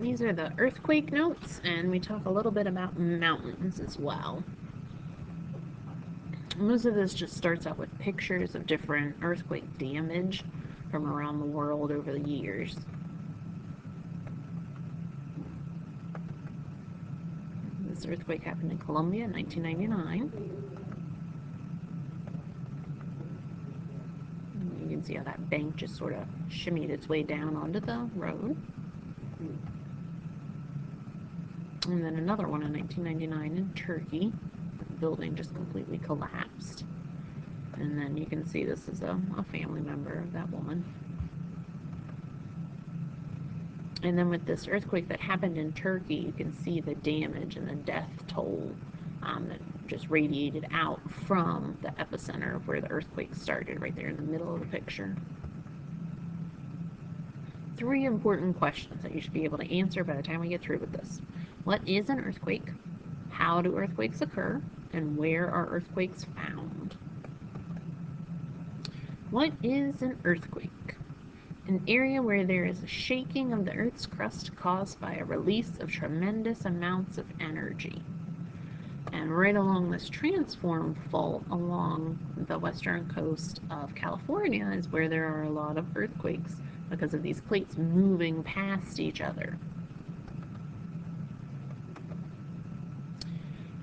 These are the earthquake notes, and we talk a little bit about mountains as well. Most of this just starts out with pictures of different earthquake damage from around the world over the years. This earthquake happened in Colombia in 1999. You can see how that bank just sort of shimmied its way down onto the road. And then another one in 1999 in Turkey. The building just completely collapsed. And then you can see this is a family member of that woman. And then with this earthquake that happened in Turkey, you can see the damage and the death toll that just radiated out from the epicenter of where the earthquake started, right there in the middle of the picture. 3 important questions that you should be able to answer by the time we get through with this. What is an earthquake? How do earthquakes occur? And where are earthquakes found? What is an earthquake? An area where there is a shaking of the Earth's crust caused by a release of tremendous amounts of energy. And right along this transform fault along the western coast of California is where there are a lot of earthquakes because of these plates moving past each other.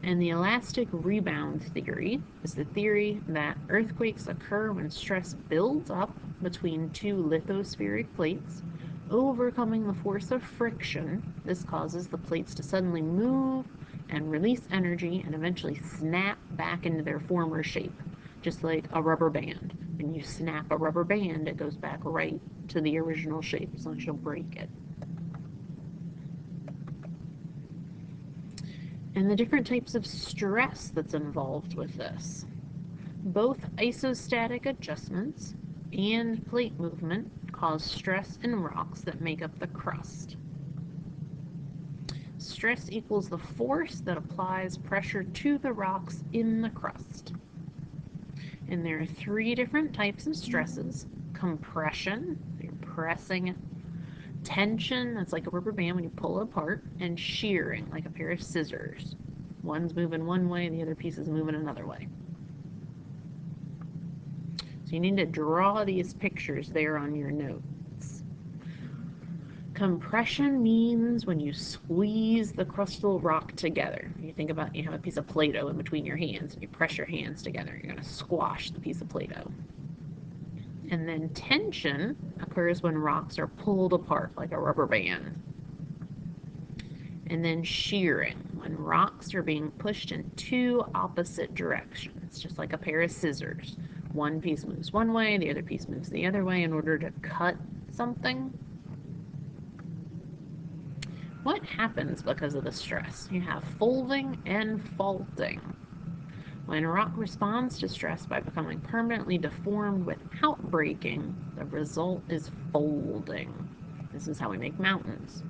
And the elastic rebound theory is the theory that earthquakes occur when stress builds up between 2 lithospheric plates, overcoming the force of friction. This causes the plates to suddenly move and release energy and eventually snap back into their former shape, just like a rubber band. When you snap a rubber band, it goes back right to the original shape as long as you don't break it. And the different types of stress that's involved with this. Both isostatic adjustments and plate movement cause stress in rocks that make up the crust. Stress equals the force that applies pressure to the rocks in the crust. And there are 3 different types of stresses. Compression, you're pressing it. Tension, that's like a rubber band when you pull it apart. And shearing, like a pair of scissors. One's moving one way, the other piece is moving another way. So you need to draw these pictures there on your notes. Compression means when you squeeze the crustal rock together. You think about, you have a piece of Play-Doh in between your hands, and you press your hands together. You're going to squash the piece of Play-Doh. And then tension occurs when rocks are pulled apart like a rubber band. And then shearing, when rocks are being pushed in 2 opposite directions, just like a pair of scissors. One piece moves one way, the other piece moves the other way in order to cut something. What happens because of the stress? You have folding and faulting. When a rock responds to stress by becoming permanently deformed without breaking, the result is folding. This is how we make mountains.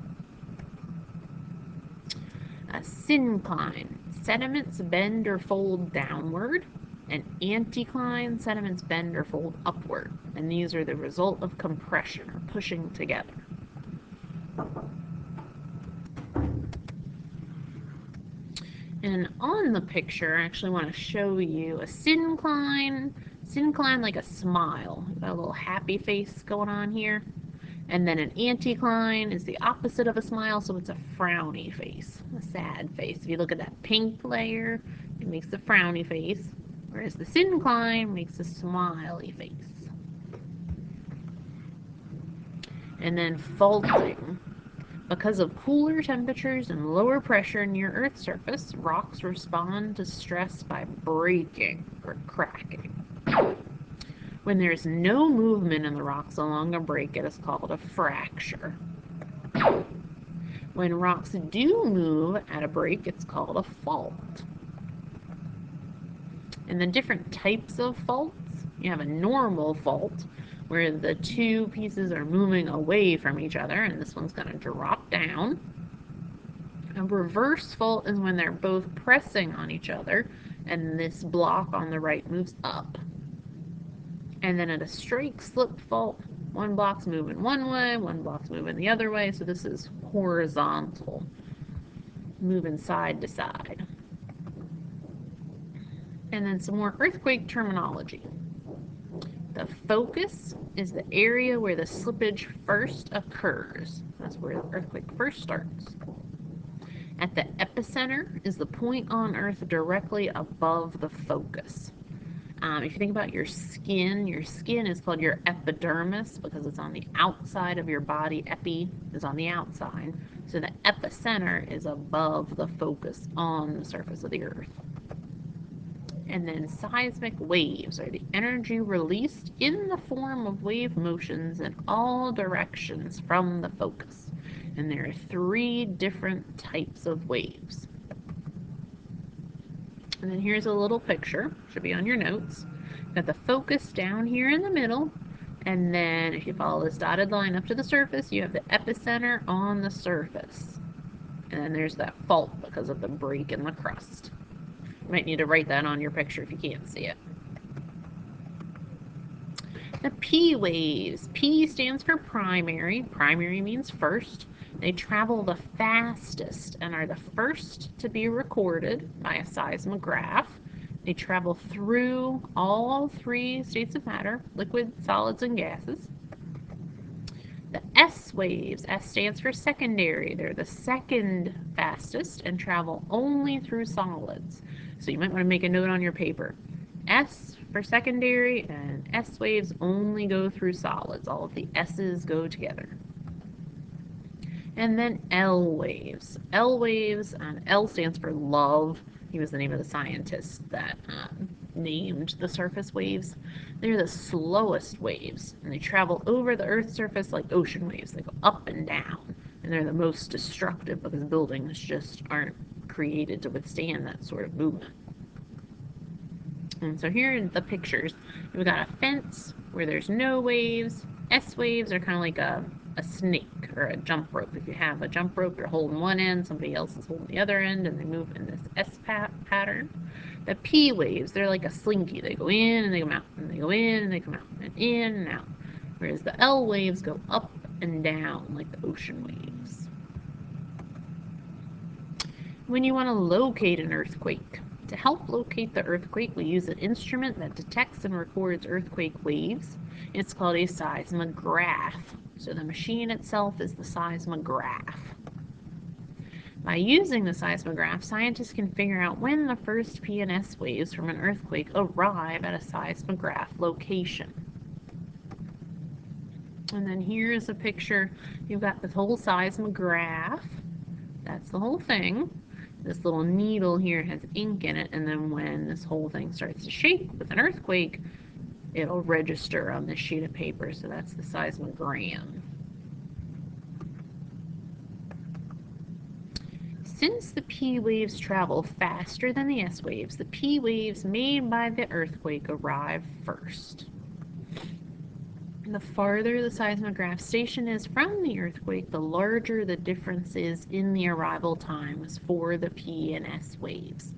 A syncline, sediments bend or fold downward. An anticline, sediments bend or fold upward. And these are the result of compression or pushing together. And on the picture, I actually want to show you a syncline. Syncline like a smile. You've got a little happy face going on here. And then an anticline is the opposite of a smile, so it's a frowny face, a sad face. If you look at that pink layer, it makes a frowny face, whereas the syncline makes a smiley face. And then faulting. Because of cooler temperatures and lower pressure near Earth's surface, rocks respond to stress by breaking or cracking. When there's no movement in the rocks along a break, it is called a fracture. When rocks do move at a break, it's called a fault. And the different types of faults, you have a normal fault, where the 2 pieces are moving away from each other, and this one's going to drop down. A reverse fault is when they're both pressing on each other, and this block on the right moves up. And then at a strike slip fault, One block's moving one way, one block's moving the other way, so this is horizontal, moving side to side. And then some more earthquake terminology. The focus is the area where the slippage first occurs. That's where the earthquake first starts. At the epicenter is the point on Earth directly above the focus. If you think about your skin is called your epidermis because it's on the outside of your body. Epi is on the outside. So the epicenter is above the focus on the surface of the Earth. And then seismic waves are the energy released in the form of wave motions in all directions from the focus. And there are 3 different types of waves. And then here's a little picture, should be on your notes. Got the focus down here in the middle, and then if you follow this dotted line up to the surface, you have the epicenter on the surface. And then there's that fault because of the break in the crust. You might need to write that on your picture if you can't see it. The P waves. P stands for primary. Primary means first. They travel the fastest and are the first to be recorded by a seismograph. They travel through all 3 states of matter, liquid, solids, and gases. The S waves, S stands for secondary. They're the second fastest and travel only through solids. So you might want to make a note on your paper. S for secondary, and S waves only go through solids. All of the S's go together. And then L waves. L waves, L stands for love. He was the name of the scientist that named the surface waves. They're the slowest waves, and they travel over the Earth's surface like ocean waves. They go up and down, and they're the most destructive because buildings just aren't created to withstand that sort of movement. And so here in the pictures, we've got a fence where there's no waves. S waves are kind of like a snake or a jump rope. If you have a jump rope, you're holding one end, somebody else is holding the other end, and they move in this S pattern. The P waves, they're like a slinky. They go in and they come out, and they go in and they come out, and in and out. Whereas the L waves go up and down like the ocean waves. When you want to locate an earthquake, to help locate the earthquake, we use an instrument that detects and records earthquake waves. It's called a seismograph. So the machine itself is the seismograph. By using the seismograph, scientists can figure out when the first P and S waves from an earthquake arrive at a seismograph location. And then here's a picture. You've got this whole seismograph. That's the whole thing. This little needle here has ink in it, and then when this whole thing starts to shake with an earthquake, it'll register on this sheet of paper. So that's the seismogram. Since the P waves travel faster than the S waves, the P waves made by the earthquake arrive first. The farther the seismograph station is from the earthquake, the larger the difference is in the arrival times for the P and S waves.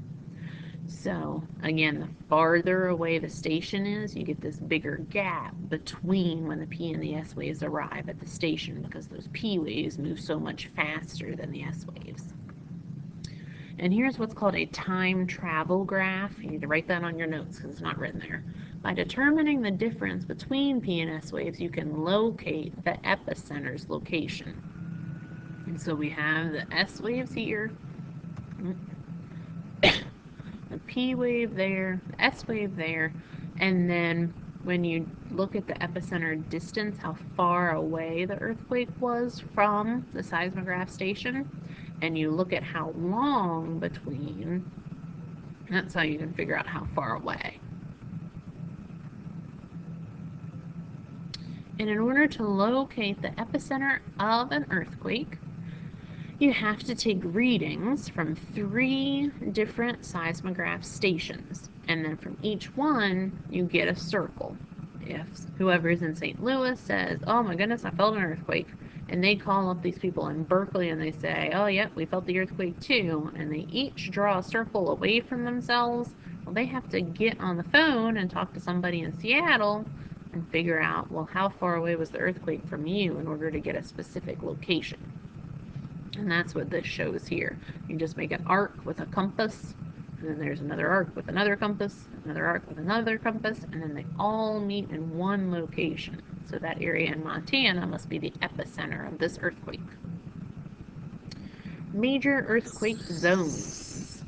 So again, the farther away the station is, you get this bigger gap between when the P and the S waves arrive at the station because those P waves move so much faster than the S waves. And here's what's called a time travel graph. You need to write that on your notes because it's not written there. By determining the difference between P and S waves, you can locate the epicenter's location. And so we have the S waves here, the P wave there, the S wave there, and then when you look at the epicenter distance, how far away the earthquake was from the seismograph station, and you look at how long between, that's how you can figure out how far away. And in order to locate the epicenter of an earthquake, you have to take readings from 3 different seismograph stations. And then from each one, you get a circle. If whoever's in St. Louis says, oh my goodness, I felt an earthquake, and they call up these people in Berkeley and they say, oh yeah, we felt the earthquake too, and they each draw a circle away from themselves, well, they have to get on the phone and talk to somebody in Seattle and figure out, well, how far away was the earthquake from you in order to get a specific location. And that's what this shows here. You just make an arc with a compass, and then there's another arc with another compass, another arc with another compass, and then they all meet in one location. So that area in Montana must be the epicenter of this earthquake. Major earthquake zones.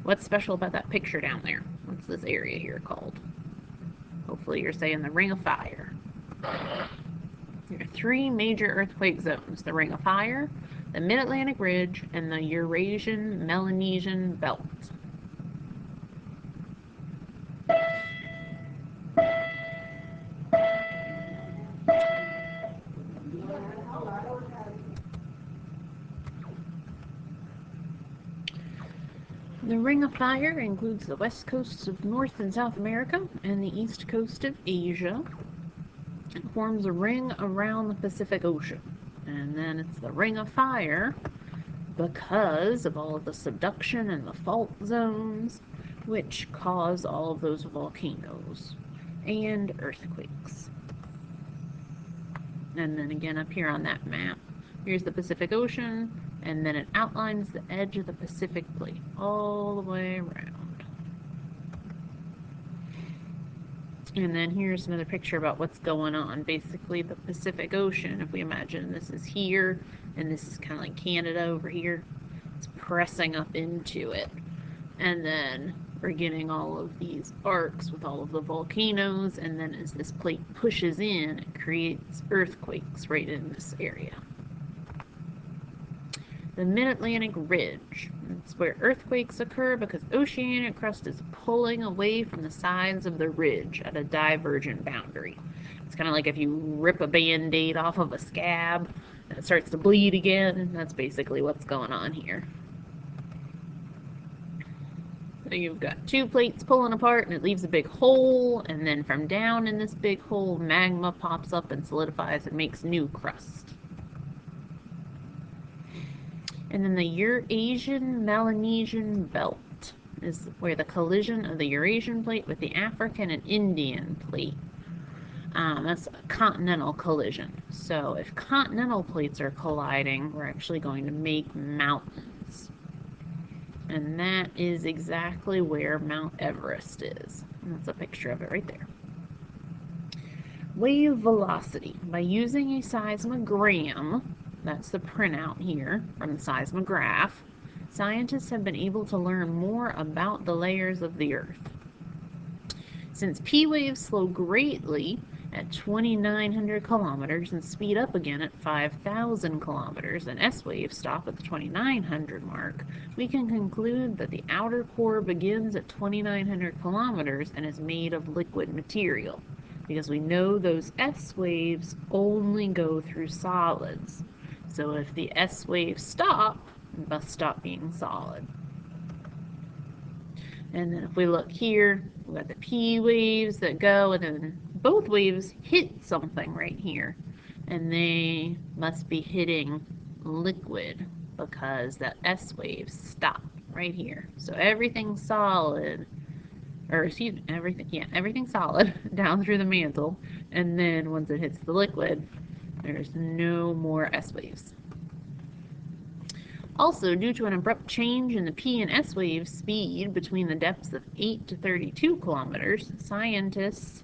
What's special about that picture down there? What's this area here called? Hopefully you're saying the Ring of Fire. There are 3 major earthquake zones: the Ring of Fire, the Mid-Atlantic Ridge, and the Eurasian Melanesian Belt. The Ring of Fire includes the west coasts of North and South America and the east coast of Asia. It forms a ring around the Pacific Ocean. And then it's the Ring of Fire because of all of the subduction and the fault zones, which cause all of those volcanoes and earthquakes. And then again up here on that map, here's the Pacific Ocean, and then it outlines the edge of the Pacific Plate all the way around. And then here's another picture about what's going on. Basically, the Pacific Ocean, if we imagine this is here, and this is kind of like Canada over here, it's pressing up into it. And then we're getting all of these arcs with all of the volcanoes, and then as this plate pushes in, it creates earthquakes right in this area. The Mid-Atlantic Ridge. It's where earthquakes occur because oceanic crust is pulling away from the sides of the ridge at a divergent boundary. It's kind of like if you rip a Band-Aid off of a scab and it starts to bleed again. That's basically what's going on here. So you've got 2 plates pulling apart and it leaves a big hole, and then from down in this big hole, magma pops up and solidifies and makes new crust. And then the Eurasian Melanesian Belt is where the collision of the Eurasian plate with the African and Indian plate. That's a continental collision. So if continental plates are colliding, we're actually going to make mountains. And that is exactly where Mount Everest is. And that's a picture of it right there. Wave velocity. By using a seismogram, that's the printout here from the seismograph, scientists have been able to learn more about the layers of the Earth. Since P waves slow greatly at 2,900 kilometers and speed up again at 5,000 kilometers, and S waves stop at the 2,900 mark, we can conclude that the outer core begins at 2,900 kilometers and is made of liquid material, because we know those S waves only go through solids. So if the S waves stop, it must stop being solid. And then if we look here, we've got the P waves that go, and then both waves hit something right here. And they must be hitting liquid because that S wave stopped right here. So everything's solid, or excuse me, everything's solid down through the mantle. And then once it hits the liquid, there's no more S waves. Also, due to an abrupt change in the P and S wave speed between the depths of 8 to 32 kilometers, scientists,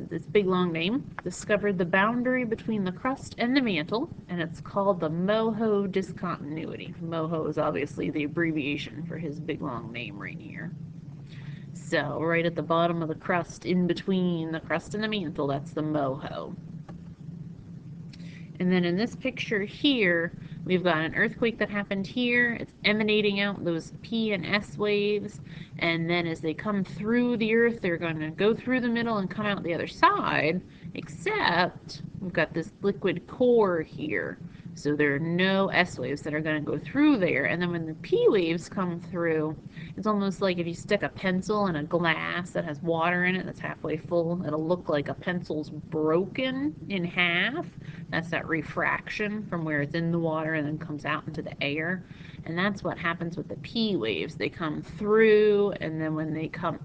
this big long name, discovered the boundary between the crust and the mantle, and it's called the MOHO discontinuity. MOHO is obviously the abbreviation for his big long name right here. So, right at the bottom of the crust, in between the crust and the mantle, that's the MOHO. And then in this picture here, we've got an earthquake that happened here. It's emanating out those P and S waves, and then as they come through the Earth, they're going to go through the middle and come out the other side, except we've got this liquid core here. So there are no S waves that are going to go through there. And then when the P waves come through, it's almost like if you stick a pencil in a glass that has water in it that's halfway full, it'll look like a pencil's broken in half. That's that refraction from where it's in the water and then comes out into the air. And that's what happens with the P waves. They come through, and then when they come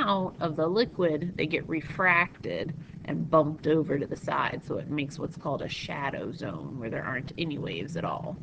out of the liquid, they get refracted and bumped over to the side. So it makes what's called a shadow zone where there aren't any waves at all.